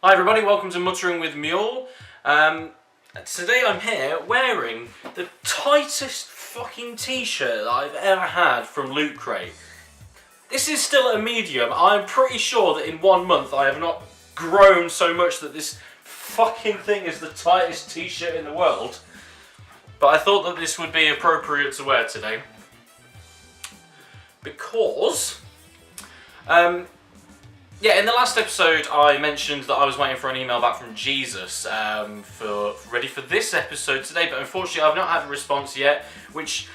Hi everybody, welcome to Muttering with Mule. Today I'm here wearing the tightest fucking t-shirt that I've ever had from Loot Crate. This is still a medium. I'm pretty sure that in 1 month I have not grown so much that this fucking thing is the tightest t-shirt in the world. But I thought that this would be appropriate to wear today. Because yeah, in the last episode I mentioned that I was waiting for an email back from Jesus ready for this episode today, but unfortunately I've not had a response yet, which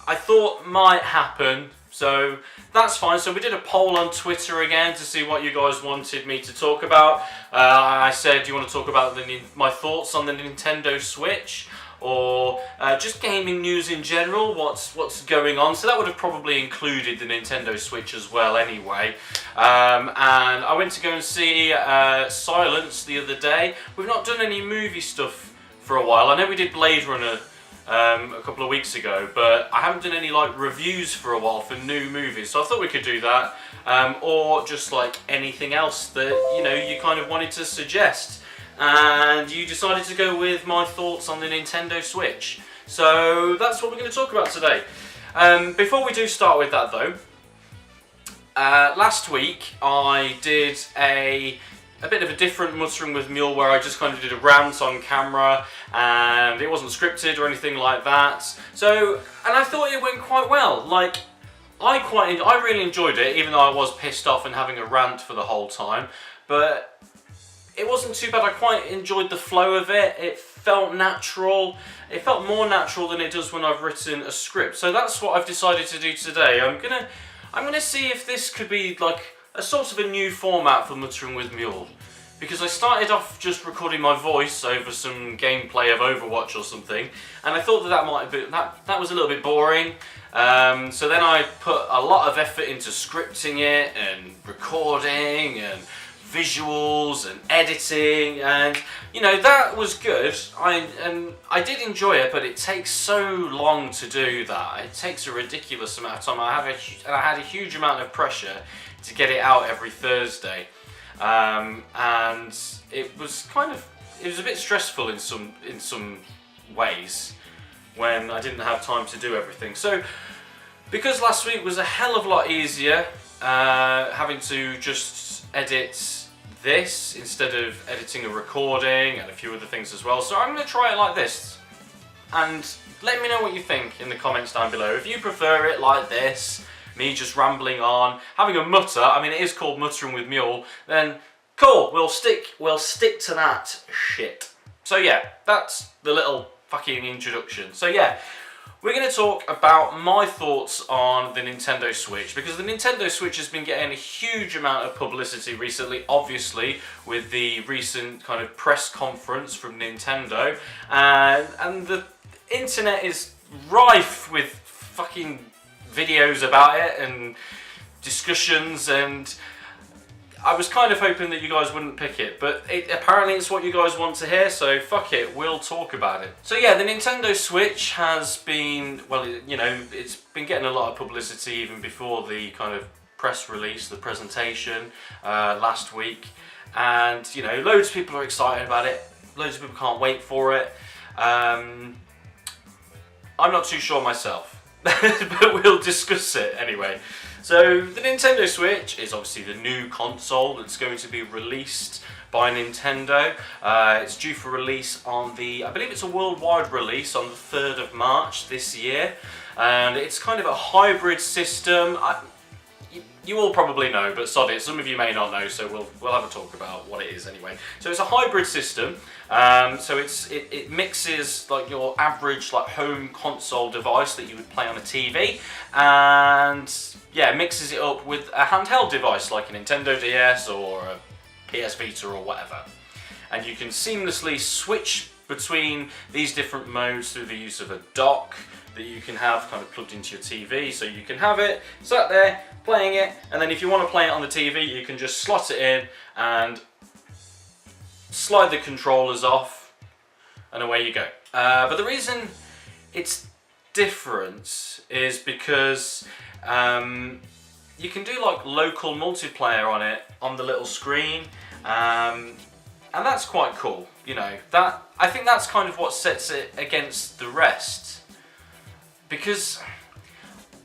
I thought might happen, so that's fine. So we did a poll on Twitter again to see what you guys wanted me to talk about. I said, do you want to talk about my thoughts on the Nintendo Switch? Or just gaming news in general, what's going on. So that would have probably included the Nintendo Switch as well anyway. And I went to go and see Silence the other day. We've not done any movie stuff for a while. I know we did Blade Runner a couple of weeks ago, but I haven't done any like reviews for a while for new movies. So I thought we could do that, or just like anything else that you kind of wanted to suggest. And you decided to go with my thoughts on the Nintendo Switch. So that's what we're going to talk about today. Before we do start with that though, last week I did a bit of a different Muttering with Mule where I just kind of did a rant on camera and it wasn't scripted or anything like that. So, and I thought it went quite well. Like, I really enjoyed it, even though I was pissed off and having a rant for the whole time. But it wasn't too bad. I quite enjoyed the flow of it. It felt natural. It felt more natural than it does when I've written a script. So that's what I've decided to do today. I'm gonna see if this could be like a sort of a new format for Muttering with Mule. Because I started off just recording my voice over some gameplay of Overwatch or something, and I thought that might have been that was a little bit boring. So then I put a lot of effort into scripting it and recording and visuals and editing, and that was good. I did enjoy it, but it takes so long to do that. It takes a ridiculous amount of time. I had a huge amount of pressure to get it out every Thursday, and it was a bit stressful in some ways when I didn't have time to do everything. So because last week was a hell of a lot easier, having to just edit this instead of editing a recording and a few other things as well. So I'm going to try it like this, and let me know what you think in the comments down below. If you prefer it like this, me just rambling on, having a mutter, I mean it is called Muttering with Mule, then cool, we'll stick to that shit. So yeah, that's the little fucking introduction. So yeah, we're going to talk about my thoughts on the Nintendo Switch, because the Nintendo Switch has been getting a huge amount of publicity recently, obviously, with the recent kind of press conference from Nintendo, and the internet is rife with fucking videos about it and discussions, and I was kind of hoping that you guys wouldn't pick it, but apparently it's what you guys want to hear, so fuck it, we'll talk about it. So yeah, the Nintendo Switch has been, well, it's been getting a lot of publicity even before the kind of press release, the presentation last week, and loads of people are excited about it, loads of people can't wait for it. I'm not too sure myself, but we'll discuss it anyway. So the Nintendo Switch is obviously the new console that's going to be released by Nintendo. It's due for release on I believe it's a worldwide release on the 3rd of March this year. And it's kind of a hybrid system. You all probably know, but sod it, some of you may not know, so we'll have a talk about what it is anyway. So it's a hybrid system. So it mixes like your average like home console device that you would play on a TV, and yeah, mixes it up with a handheld device like a Nintendo DS or a PS Vita or whatever. And you can seamlessly switch between these different modes through the use of a dock that you can have kind of plugged into your TV. So you can have it sat there playing it, and then if you want to play it on the TV, you can just slot it in and slide the controllers off, and away you go. But the reason it's different is because you can do like local multiplayer on it on the little screen. And that's quite cool, you know. That, I think that's kind of what sets it against the rest. Because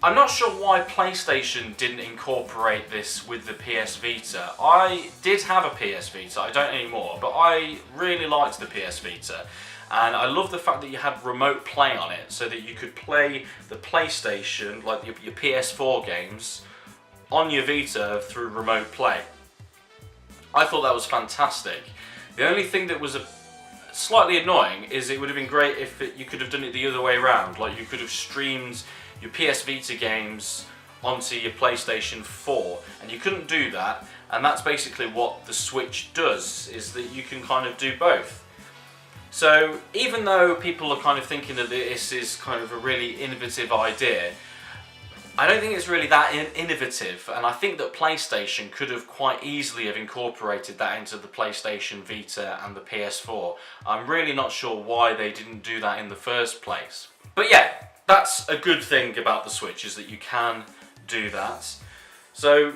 I'm not sure why PlayStation didn't incorporate this with the PS Vita. I did have a PS Vita, I don't anymore, but I really liked the PS Vita. And I love the fact that you had remote play on it, so that you could play the PlayStation, like your PS4 games, on your Vita through remote play. I thought that was fantastic. The only thing that was slightly annoying is it would have been great if you could have done it the other way around. Like you could have streamed your PS Vita games onto your PlayStation 4, and you couldn't do that. And that's basically what the Switch does, is that you can kind of do both. So even though people are kind of thinking that this is kind of a really innovative idea, I don't think it's really that innovative, and I think that PlayStation could have quite easily have incorporated that into the PlayStation Vita and the PS4. I'm really not sure why they didn't do that in the first place. But yeah, that's a good thing about the Switch, is that you can do that. So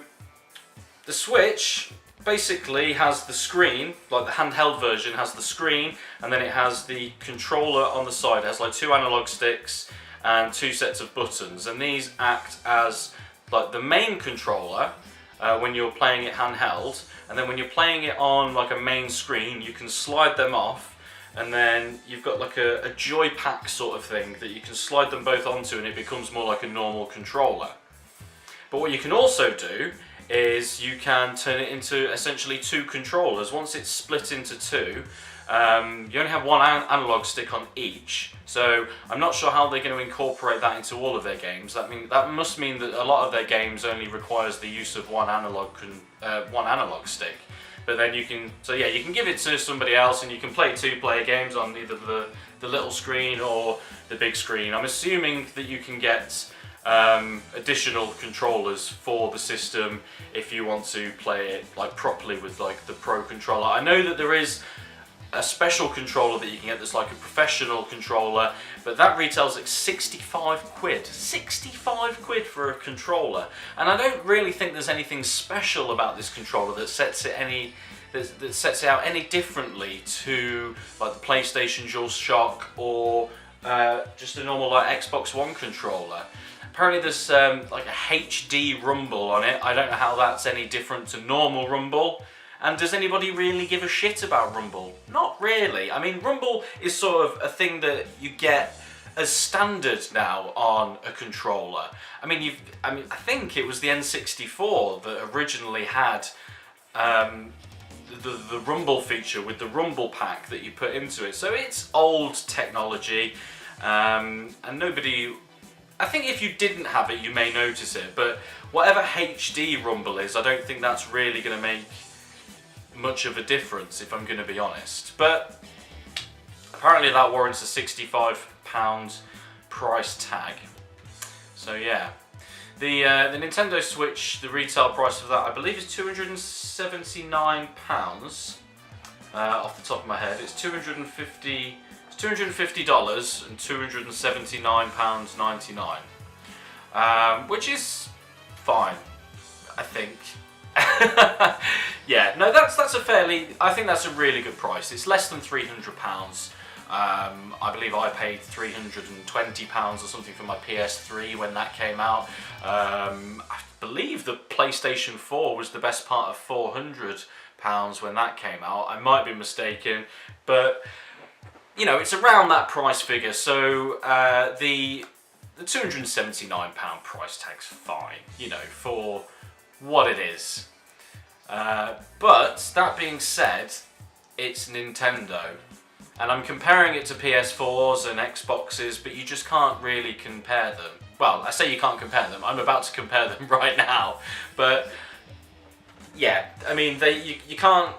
the Switch basically has the screen, like the handheld version has the screen, and then it has the controller on the side. It has like 2 analog sticks and 2 sets of buttons, and these act as like the main controller when you're playing it handheld, and then when you're playing it on like a main screen you can slide them off, and then you've got like a joypack sort of thing that you can slide them both onto, and it becomes more like a normal controller. But what you can also do is you can turn it into essentially 2 controllers. Once it's split into 2, you only have 1 analog stick on each, so I'm not sure how they're going to incorporate that into all of their games. That must mean that a lot of their games only requires the use of one analog stick. But then you can, so yeah, you can give it to somebody else, and you can play 2-player games on either the little screen or the big screen. I'm assuming that you can get additional controllers for the system if you want to play it like properly with like the Pro controller. I know that there is a special controller that you can get that's like a professional controller, but that retails at 65 quid. 65 quid for a controller, and I don't really think there's anything special about this controller that sets it out any differently to like the PlayStation DualShock or just a normal like Xbox One controller. Apparently there's like a HD rumble on it. I don't know how that's any different to normal rumble. And does anybody really give a shit about rumble? Not really. I mean, rumble is sort of a thing that you get as standard now on a controller. I mean, I think it was the N64 that originally had the rumble feature with the rumble pack that you put into it. So it's old technology, and nobody. I think if you didn't have it, you may notice it. But whatever HD rumble is, I don't think that's really going to make much of a difference, if I'm going to be honest. But apparently that warrants a £65 price tag. So yeah, the Nintendo Switch, the retail price of that I believe is £279 off the top of my head. It's $250 and £279.99, which is fine, I think. Yeah, no, that's a fairly. I think that's a really good price. It's less than £300. I believe I paid £320 or something for my PS3 when that came out. I believe the PlayStation 4 was the best part of £400 when that came out. I might be mistaken, but you know, it's around that price figure. So the £279 price tag's fine, you know, for what it is. But that being said, it's Nintendo, and I'm comparing it to PS4s and Xboxes, but you just can't really compare them. Well, I say you can't compare them, I'm about to compare them right now, but yeah, I mean, you can't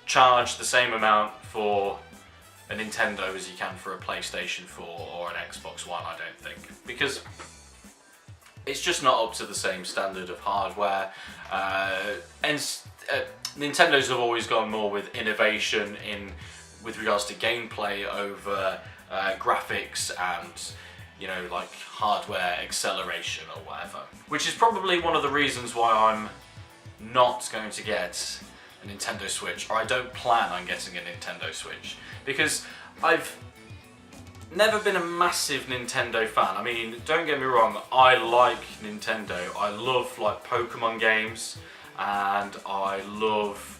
charge the same amount for a Nintendo as you can for a PlayStation 4 or an Xbox One, I don't think, because it's just not up to the same standard of hardware. Nintendo's have always gone more with innovation with regards to gameplay over graphics and, you know, like hardware acceleration or whatever. Which is probably one of the reasons why I'm not going to get a Nintendo Switch, or I don't plan on getting a Nintendo Switch, because I've never been a massive Nintendo fan. I mean, don't get me wrong, I like Nintendo. I love like Pokemon games, and I loved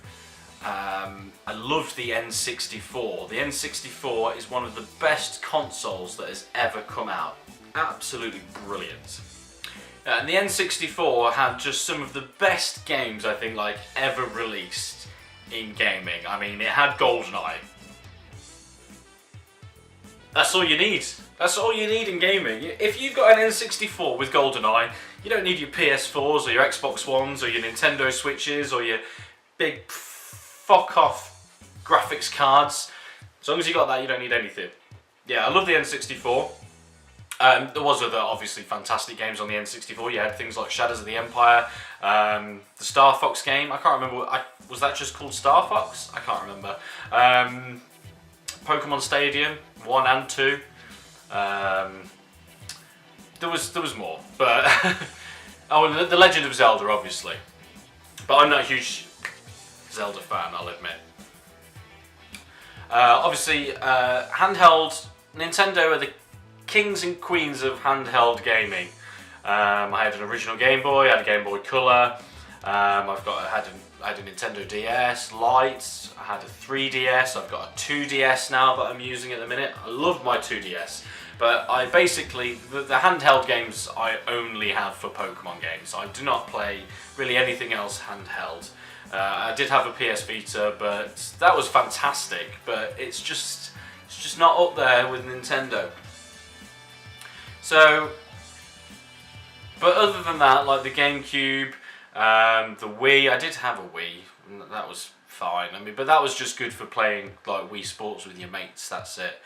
the N64. The N64 is one of the best consoles that has ever come out. Absolutely brilliant. And the N64 had just some of the best games I think like ever released in gaming. I mean, it had GoldenEye. That's all you need. That's all you need in gaming. If you've got an N64 with GoldenEye, you don't need your PS4s or your Xbox Ones or your Nintendo Switches or your big fuck off graphics cards. As long as you got that, you don't need anything. Yeah, I love the N64. There was other obviously fantastic games on the N64. You had things like Shadows of the Empire, the Star Fox game. I can't remember. Was that just called Star Fox? I can't remember. Pokemon Stadium 1 and 2. There was more, but oh, the Legend of Zelda, obviously. But I'm not a huge Zelda fan, I'll admit. Obviously, handheld. Nintendo are the kings and queens of handheld gaming. I had an original Game Boy, I had a Game Boy Color. I had a Nintendo DS Lite. I had a 3DS. I've got a 2DS now that I'm using at the minute. I love my 2DS. But I basically, the handheld games I only have for Pokemon games. I do not play really anything else handheld. I did have a PS Vita, but that was fantastic. But it's just not up there with Nintendo. So, but other than that, like the GameCube, the Wii, I did have a Wii, and that was fine. I mean, but that was just good for playing like Wii Sports with your mates. That's it.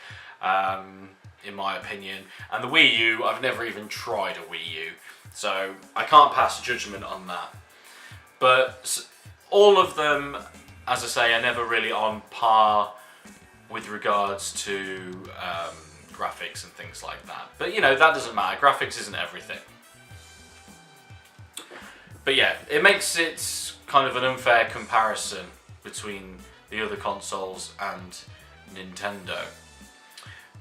In my opinion. And the Wii U, I've never even tried a Wii U, so I can't pass judgment on that. But all of them, as I say, are never really on par with regards to graphics and things like that. But you know, that doesn't matter. Graphics isn't everything. But yeah, it makes it kind of an unfair comparison between the other consoles and Nintendo.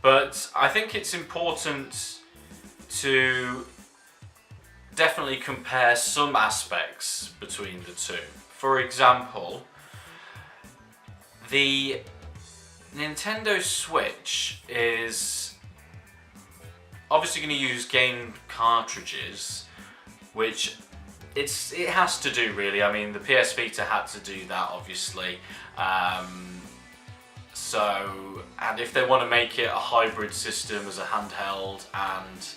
But I think it's important to definitely compare some aspects between the two. For example, the Nintendo Switch is obviously going to use game cartridges, which it has to do really. I mean, the PS Vita had to do that obviously. And if they want to make it a hybrid system as a handheld and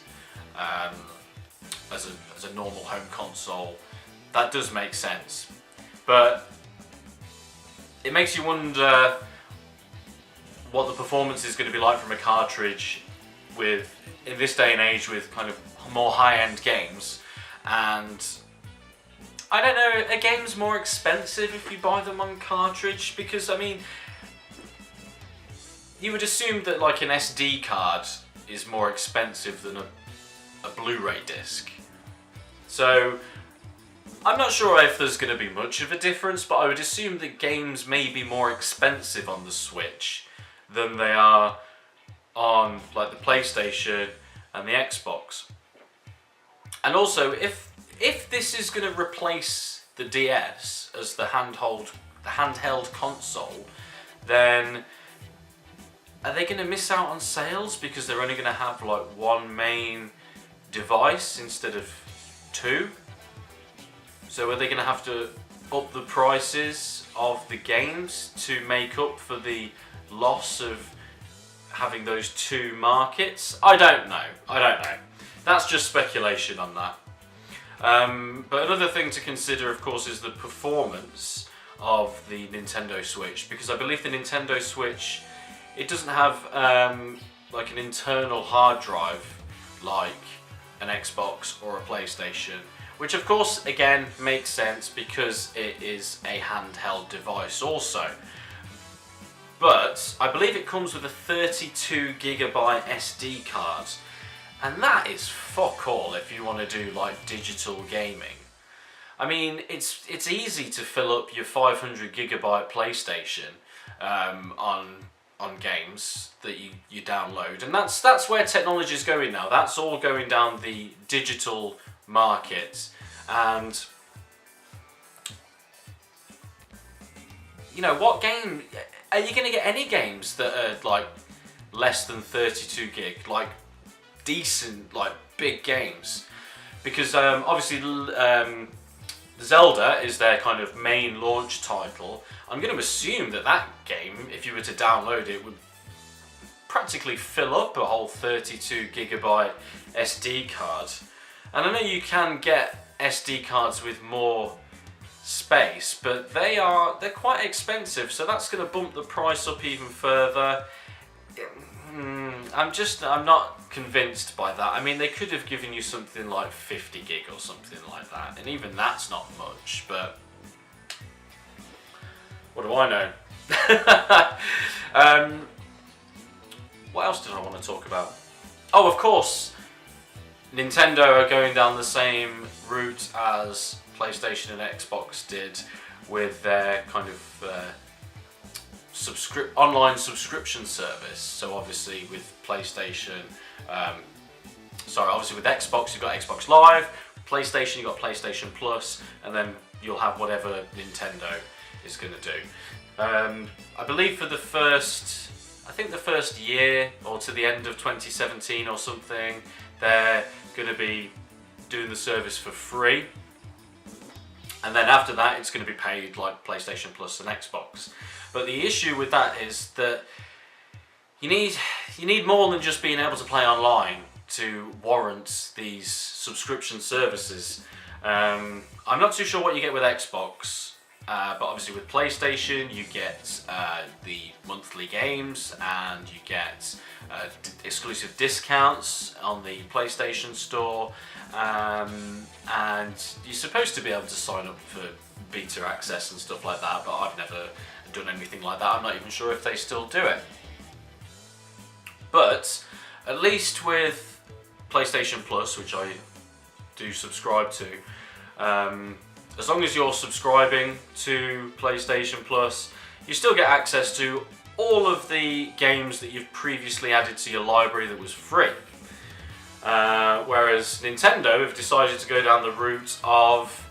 as a normal home console, that does make sense. But it makes you wonder what the performance is going to be like from a cartridge in this day and age with kind of more high-end games. And I don't know, are games more expensive if you buy them on cartridge? Because I mean, you would assume that like an SD card is more expensive than a Blu-ray disc. So I'm not sure if there's going to be much of a difference, but I would assume that games may be more expensive on the Switch than they are on like the PlayStation and the Xbox. And also, if this is going to replace the DS as the handheld console, then are they going to miss out on sales because they're only going to have like one main device instead of two? So are they going to have to up the prices of the games to make up for the loss of having those two markets? I don't know. That's just speculation on that. But another thing to consider, of course, is the performance of the Nintendo Switch, because I believe the Nintendo Switch, it doesn't have like an internal hard drive like an Xbox or a PlayStation, which of course again makes sense because it is a handheld device also. But I believe it comes with a 32GB SD card, and that is fuck all if you want to do like digital gaming. I mean, it's easy to fill up your 500 gigabyte PlayStation on games that you download, and that's where technology is going now. That's all going down the digital market, and you know, what game are you going to get? Any games that are like less than 32 gig, like decent, like big games? Because obviously Zelda is their kind of main launch title. I'm going to assume that that game, if you were to download it, would practically fill up a whole 32 gigabyte SD card. And I know you can get SD cards with more space, but they're quite expensive, so that's going to bump the price up even further. I'm not convinced by that. I mean, they could have given you something like 50 gig or something like that, and even that's not much, but what do I know? What else did I want to talk about? Oh, of course, Nintendo are going down the same route as PlayStation and Xbox did with their kind of online subscription service. So obviously with PlayStation, obviously with Xbox you've got Xbox Live, PlayStation you've got PlayStation Plus, and then you'll have whatever Nintendo is going to do. I believe for the first year, or to the end of 2017 or something, they're going to be doing the service for free. And then after that, it's going to be paid like PlayStation Plus and Xbox. But the issue with that is that you need more than just being able to play online to warrant these subscription services. I'm not too sure what you get with Xbox, but obviously with PlayStation you get the monthly games, and you get exclusive discounts on the PlayStation Store. And you're supposed to be able to sign up for beta access and stuff like that, but I've never done anything like that. I'm not even sure if they still do it. But at least with PlayStation Plus, which I do subscribe to, as long as you're subscribing to PlayStation Plus, you still get access to all of the games that you've previously added to your library that was free. Whereas Nintendo have decided to go down the route of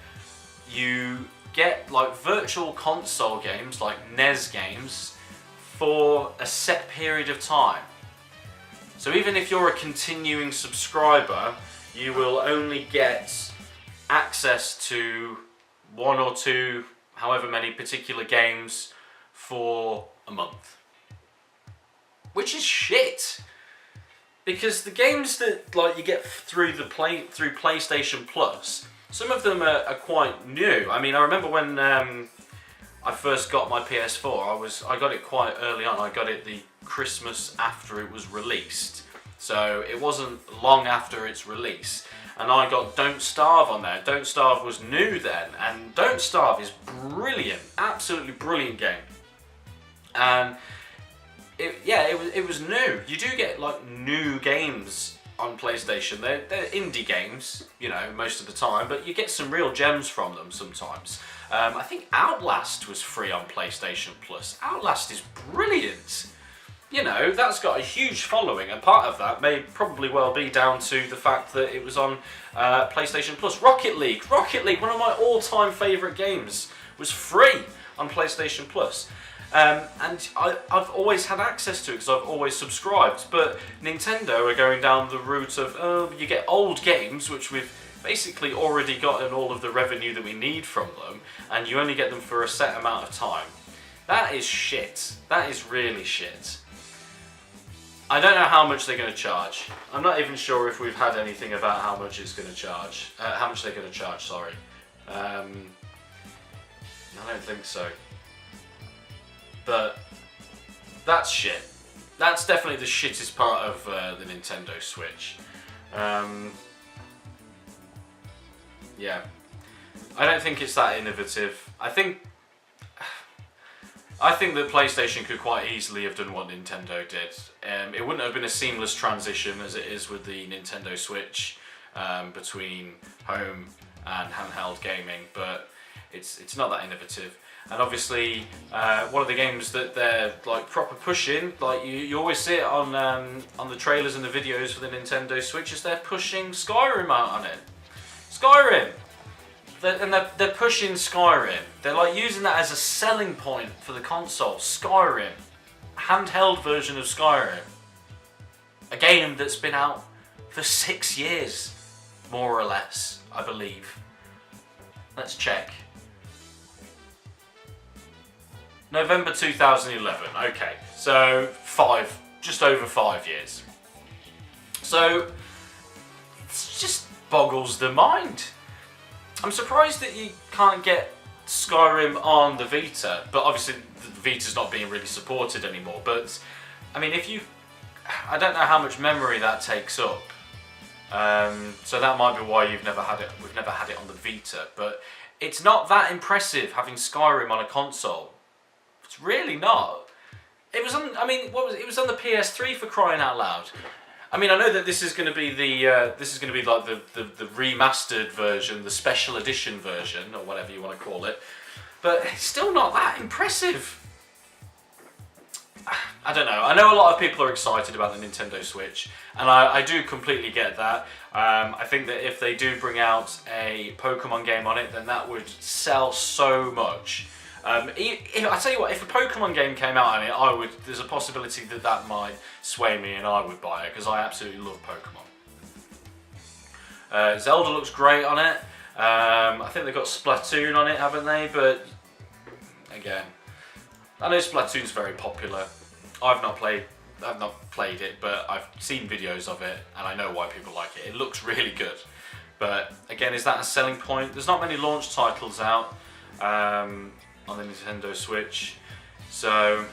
you get like virtual console games, like NES games, for a set period of time. So even if you're a continuing subscriber, you will only get access to one or two, however many particular games for a month. Which is shit. Because the games that like you get through PlayStation Plus, some of them are quite new. I mean, I remember when I first got my PS4, I got it quite early on. I got it the Christmas after it was released, so it wasn't long after its release. And I got Don't Starve on there. Don't Starve was new then, and Don't Starve is brilliant, absolutely brilliant game. And it was new. You do get like new games on PlayStation. They're indie games, you know, most of the time, but you get some real gems from them sometimes. I think Outlast was free on PlayStation Plus. Outlast is brilliant. You know, that's got a huge following, and part of that may probably well be down to the fact that it was on PlayStation Plus. Rocket League, one of my all-time favourite games, was free on PlayStation Plus. And I've always had access to it because I've always subscribed. But Nintendo are going down the route of, you get old games, which we've basically already gotten all of the revenue that we need from them, and you only get them for a set amount of time. That is shit. That is really shit. I don't know how much they're going to charge. I'm not even sure if we've had anything about how much it's going to charge. How much they're going to charge, sorry. I don't think so. But that's shit. That's definitely the shittest part of the Nintendo Switch. Yeah. I don't think it's that innovative. I think that PlayStation could quite easily have done what Nintendo did. It wouldn't have been a seamless transition as it is with the Nintendo Switch between home and handheld gaming, but it's not that innovative. And obviously, one of the games that they're like proper pushing, like you always see it on the trailers and the videos for the Nintendo Switch, is they're pushing Skyrim out on it. Skyrim! They're pushing Skyrim. They're like using that as a selling point for the console. Skyrim. Handheld version of Skyrim. A game that's been out for 6 years, more or less, I believe. Let's check. November 2011. Okay, so just over 5 years. So it just boggles the mind. I'm surprised that you can't get Skyrim on the Vita, but obviously the Vita's not being really supported anymore. But I mean, I don't know how much memory that takes up. So that might be why we've never had it on the Vita. But it's not that impressive having Skyrim on a console. It's really not. It was on. I mean, it was on the PS3 for crying out loud. I mean, I know that this is going to be like the remastered version, the special edition version, or whatever you want to call it. But it's still not that impressive. I don't know. I know a lot of people are excited about the Nintendo Switch, and I do completely get that. I think that if they do bring out a Pokemon game on it, then that would sell so much. I tell you what, if a Pokemon game came out on it, there's a possibility that might sway me and I would buy it, because I absolutely love Pokemon. Zelda looks great on it. I think they've got Splatoon on it, haven't they? But again, I know Splatoon's very popular. I've not played it, but I've seen videos of it and I know why people like it. It looks really good. But again, is that a selling point? There's not many launch titles out on the Nintendo Switch, so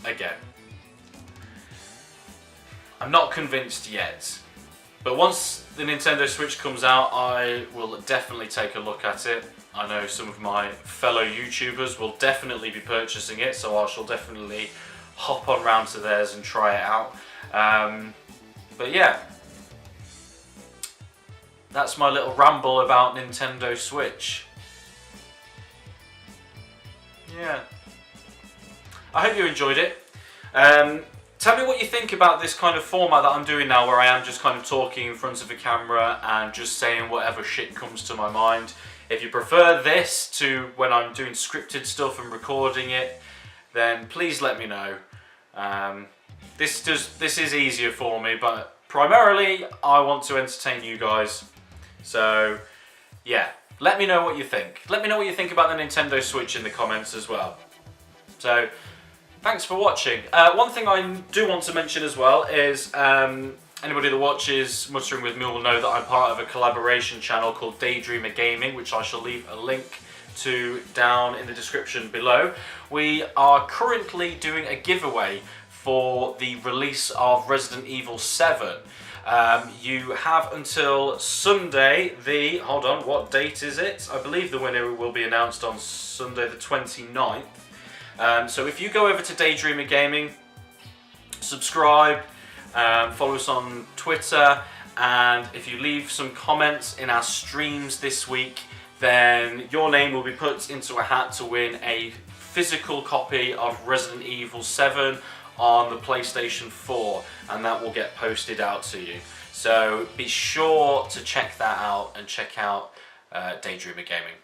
again, I'm not convinced yet, but once the Nintendo Switch comes out, I will definitely take a look at it. I know some of my fellow YouTubers will definitely be purchasing it, so I shall definitely hop on round to theirs and try it out. But yeah, that's my little ramble about Nintendo Switch. Yeah, I hope you enjoyed it. Tell me what you think about this kind of format that I'm doing now, where I am just kind of talking in front of a camera and just saying whatever shit comes to my mind. If you prefer this to when I'm doing scripted stuff and recording it, then please let me know. This is easier for me, but primarily I want to entertain you guys. So yeah, let me know what you think. Let me know what you think about the Nintendo Switch in the comments as well. So thanks for watching. One thing I do want to mention as well is anybody that watches Muttering with Mule will know that I'm part of a collaboration channel called Daydreamer Gaming, which I shall leave a link to down in the description below. We are currently doing a giveaway for the release of Resident Evil 7. You have until Sunday, hold on, what date is it? I believe the winner will be announced on Sunday the 29th. So if you go over to Daydreamer Gaming, subscribe, follow us on Twitter, and if you leave some comments in our streams this week, then your name will be put into a hat to win a physical copy of Resident Evil 7 on the PlayStation 4, and that will get posted out to you. So be sure to check that out and check out Daydreamer Gaming.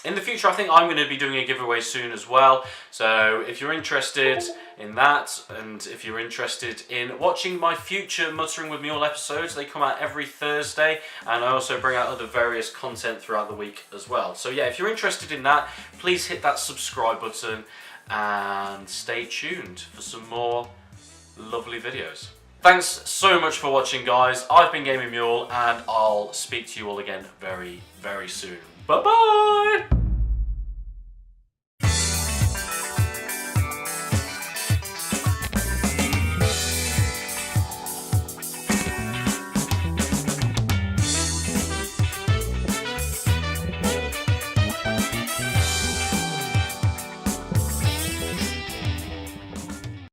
In the future, I think I'm going to be doing a giveaway soon as well. So if you're interested in that, and if you're interested in watching my future Muttering with Mule episodes, they come out every Thursday, and I also bring out other various content throughout the week as well. So yeah, if you're interested in that, please hit that subscribe button and stay tuned for some more lovely videos. Thanks so much for watching, guys. I've been Gaming Mule, and I'll speak to you all again very, very soon. Bye-bye!